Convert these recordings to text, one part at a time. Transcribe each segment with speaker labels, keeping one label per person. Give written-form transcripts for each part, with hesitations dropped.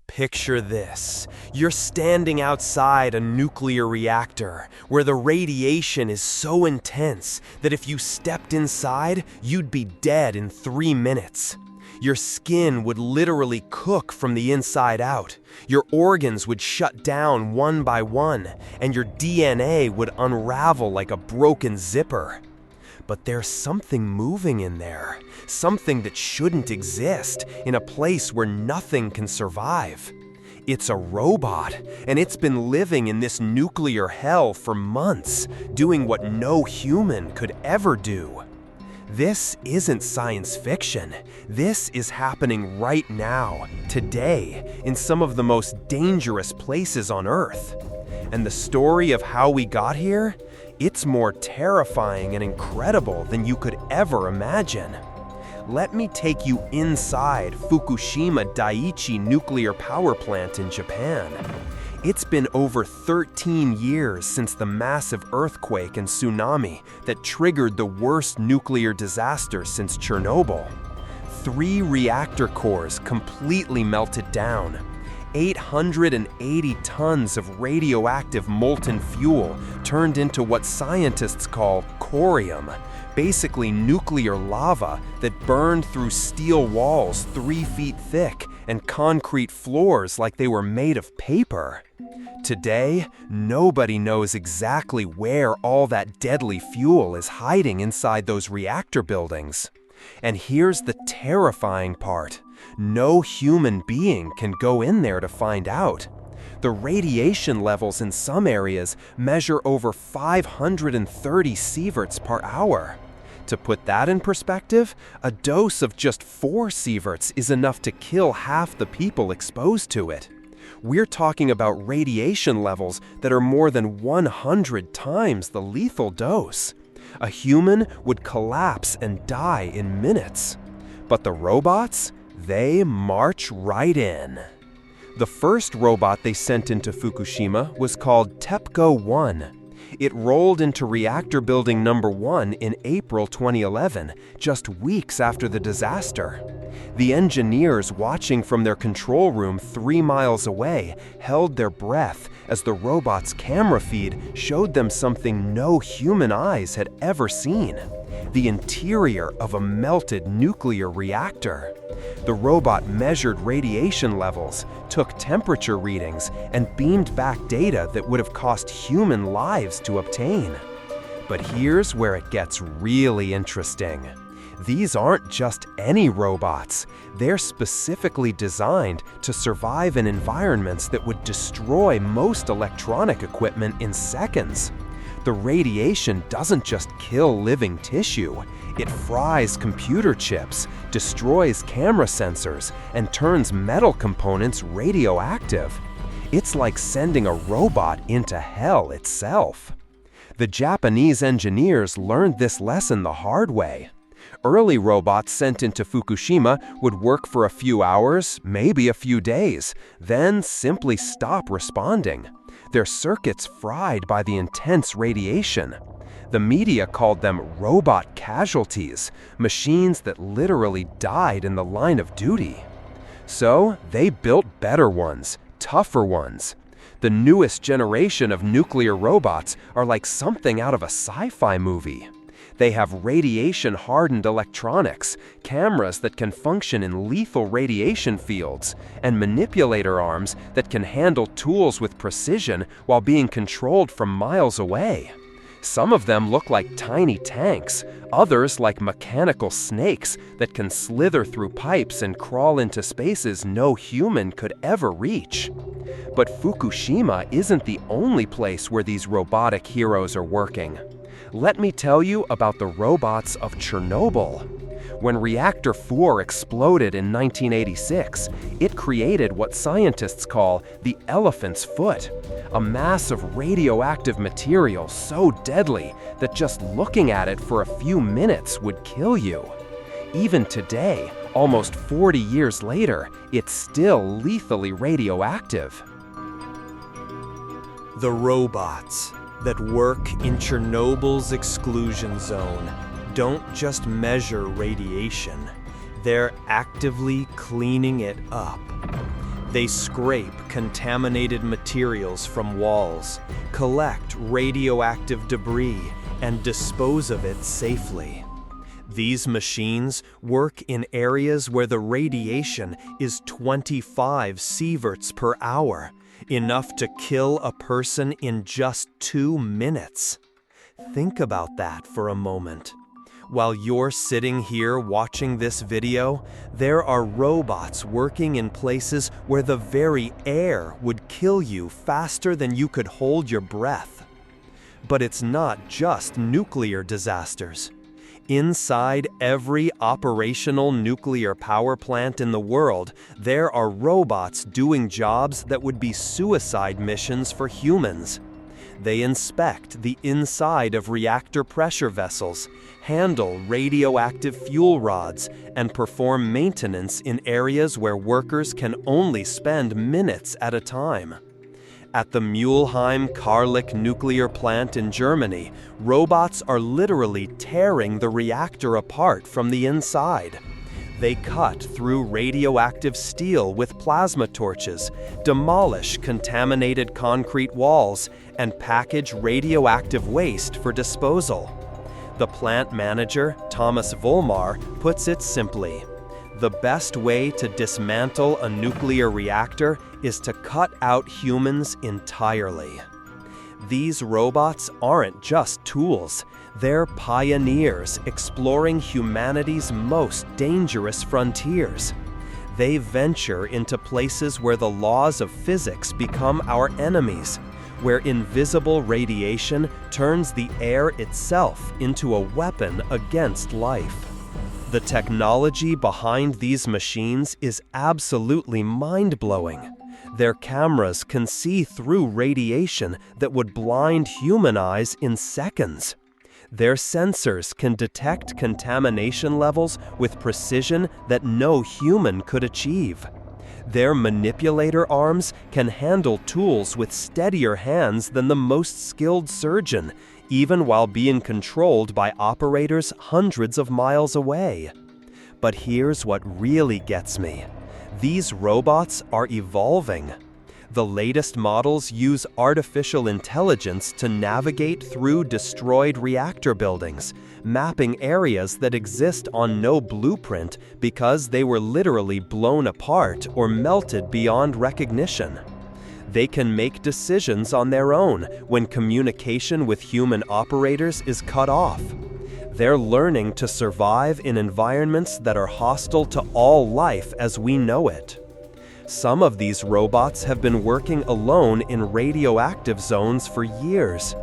Speaker 1: Picture this. You're standing outside a nuclear reactor where the radiation is so intense that if you stepped inside, you'd be dead in 3 minutes. Your skin would literally cook from the inside out. Your organs would shut down one by one, and your DNA would unravel like a broken zipper. But there's something moving in there, something that shouldn't exist in a place where nothing can survive. It's a robot, and it's been living in this nuclear hell for months, doing what no human could ever do. This isn't science fiction. This is happening right now, today, in some of the most dangerous places on Earth. And the story of how we got here? It's more terrifying and incredible than you could ever imagine. Let me take you inside Fukushima Daiichi nuclear power plant in Japan. It's been over 13 years since the massive earthquake and tsunami that triggered the worst nuclear disaster since Chernobyl. 3 reactor cores completely melted down. 880 tons of radioactive molten fuel turned into what scientists call corium, basically nuclear lava that burned through steel walls 3 feet thick and concrete floors like they were made of paper. Today, nobody knows exactly where all that deadly fuel is hiding inside those reactor buildings. And here's the terrifying part. No human being can go in there to find out. The radiation levels in some areas measure over 530 sieverts per hour. To put that in perspective, a dose of just 4 sieverts is enough to kill half the people exposed to it. We're talking about radiation levels that are more than 100 times the lethal dose. A human would collapse and die in minutes. But the robots? They march right in. The first robot they sent into Fukushima was called TEPCO-1. It rolled into reactor building number 1 in April 2011, just weeks after the disaster. The engineers watching from their control room 3 miles away held their breath as the robot's camera feed showed them something no human eyes had ever seen: the interior of a melted nuclear reactor. The robot measured radiation levels, took temperature readings, and beamed back data that would have cost human lives to obtain. But here's where it gets really interesting. These aren't just any robots. They're specifically designed to survive in environments that would destroy most electronic equipment in seconds. The radiation doesn't just kill living tissue. It fries computer chips, destroys camera sensors, and turns metal components radioactive. It's like sending a robot into hell itself. The Japanese engineers learned this lesson the hard way. Early robots sent into Fukushima would work for a few hours, maybe a few days, then simply stop responding. Their circuits fried by the intense radiation. The media called them robot casualties, machines that literally died in the line of duty. So they built better ones, tougher ones. The newest generation of nuclear robots are like something out of a sci-fi movie. They have radiation-hardened electronics, cameras that can function in lethal radiation fields, and manipulator arms that can handle tools with precision while being controlled from miles away. Some of them look like tiny tanks, others like mechanical snakes that can slither through pipes and crawl into spaces no human could ever reach. But Fukushima isn't the only place where these robotic heroes are working. Let me tell you about the robots of Chernobyl. When Reactor 4 exploded in 1986, it created what scientists call the elephant's foot, a mass of radioactive material so deadly that just looking at it for a few minutes would kill you. Even today, almost 40 years later, it's still lethally radioactive.
Speaker 2: The robots that work in Chernobyl's exclusion zone don't just measure radiation, they're actively cleaning it up. They scrape contaminated materials from walls, collect radioactive debris, and dispose of it safely. These machines work in areas where the radiation is 25 sieverts per hour, enough to kill a person in just 2 minutes. Think about that for a moment. While you're sitting here watching this video, there are robots working in places where the very air would kill you faster than you could hold your breath. But it's not just nuclear disasters. Inside every operational nuclear power plant in the world, there are robots doing jobs that would be suicide missions for humans. They inspect the inside of reactor pressure vessels, handle radioactive fuel rods, and perform maintenance in areas where workers can only spend minutes at a time. At the Mülheim-Kärlich nuclear plant in Germany, robots are literally tearing the reactor apart from the inside. They cut through radioactive steel with plasma torches, demolish contaminated concrete walls, and package radioactive waste for disposal. The plant manager, Thomas Vollmar, puts it simply: the best way to dismantle a nuclear reactor is to cut out humans entirely. These robots aren't just tools. They're pioneers exploring humanity's most dangerous frontiers. They venture into places where the laws of physics become our enemies, where invisible radiation turns the air itself into a weapon against life. The technology behind these machines is absolutely mind-blowing. Their cameras can see through radiation that would blind human eyes in seconds. Their sensors can detect contamination levels with precision that no human could achieve. Their manipulator arms can handle tools with steadier hands than the most skilled surgeon, even while being controlled by operators hundreds of miles away. But here's what really gets me. These robots are evolving. The latest models use artificial intelligence to navigate through destroyed reactor buildings, mapping areas that exist on no blueprint because they were literally blown apart or melted beyond recognition. They can make decisions on their own when communication with human operators is cut off. They're learning to survive in environments that are hostile to all life as we know it. Some of these robots have been working alone in radioactive zones for years.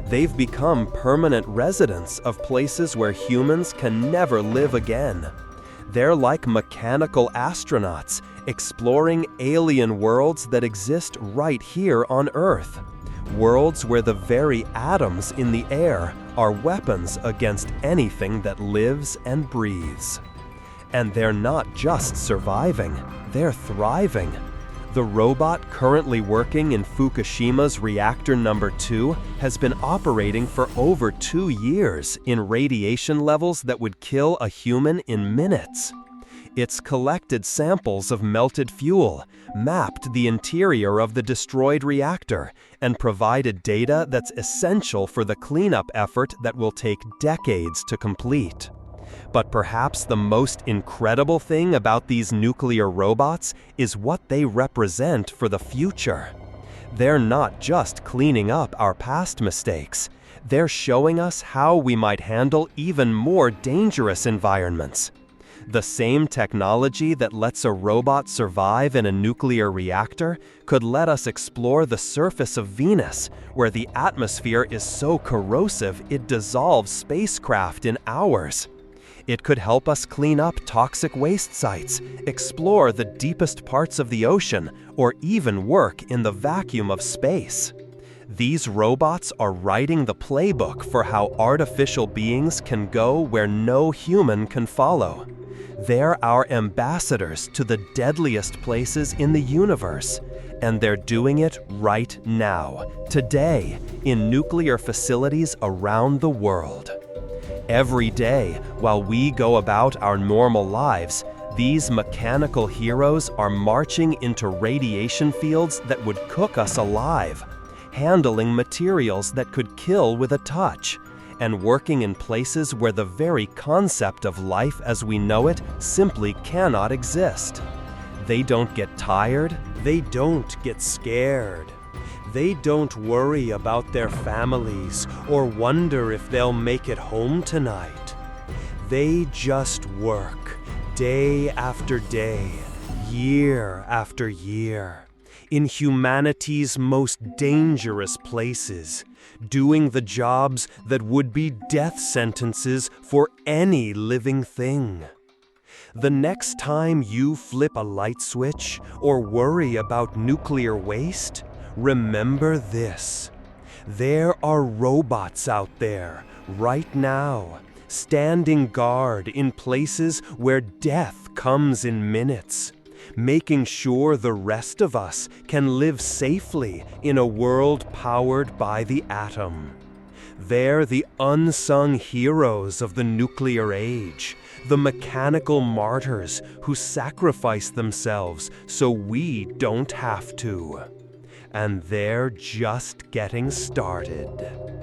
Speaker 2: They've become permanent residents of places where humans can never live again. They're like mechanical astronauts, exploring alien worlds that exist right here on Earth. Worlds where the very atoms in the air are weapons against anything that lives and breathes. And they're not just surviving, they're thriving. The robot currently working in Fukushima's reactor number 2 has been operating for over 2 years in radiation levels that would kill a human in minutes. It's collected samples of melted fuel, mapped the interior of the destroyed reactor, and provided data that's essential for the cleanup effort that will take decades to complete. But perhaps the most incredible thing about these nuclear robots is what they represent for the future. They're not just cleaning up our past mistakes. They're showing us how we might handle even more dangerous environments. The same technology that lets a robot survive in a nuclear reactor could let us explore the surface of Venus, where the atmosphere is so corrosive it dissolves spacecraft in hours. It could help us clean up toxic waste sites, explore the deepest parts of the ocean, or even work in the vacuum of space. These robots are writing the playbook for how artificial beings can go where no human can follow. They're our ambassadors to the deadliest places in the universe, and they're doing it right now, today, in nuclear facilities around the world. Every day, while we go about our normal lives, These mechanical heroes are marching into radiation fields that would cook us alive, handling materials that could kill with a touch, and working in places where the very concept of life as we know it simply cannot exist. They don't get tired.
Speaker 1: They don't get scared. They don't worry about their families or wonder if they'll make it home tonight. They just work, day after day, year after year, in humanity's most dangerous places, doing the jobs that would be death sentences for any living thing. The next time you flip a light switch or worry about nuclear waste, remember this. There are robots out there, right now, standing guard in places where death comes in minutes, making sure the rest of us can live safely in a world powered by the atom. They're the unsung heroes of the nuclear age, the mechanical martyrs who sacrifice themselves so we don't have to. And they're just getting started.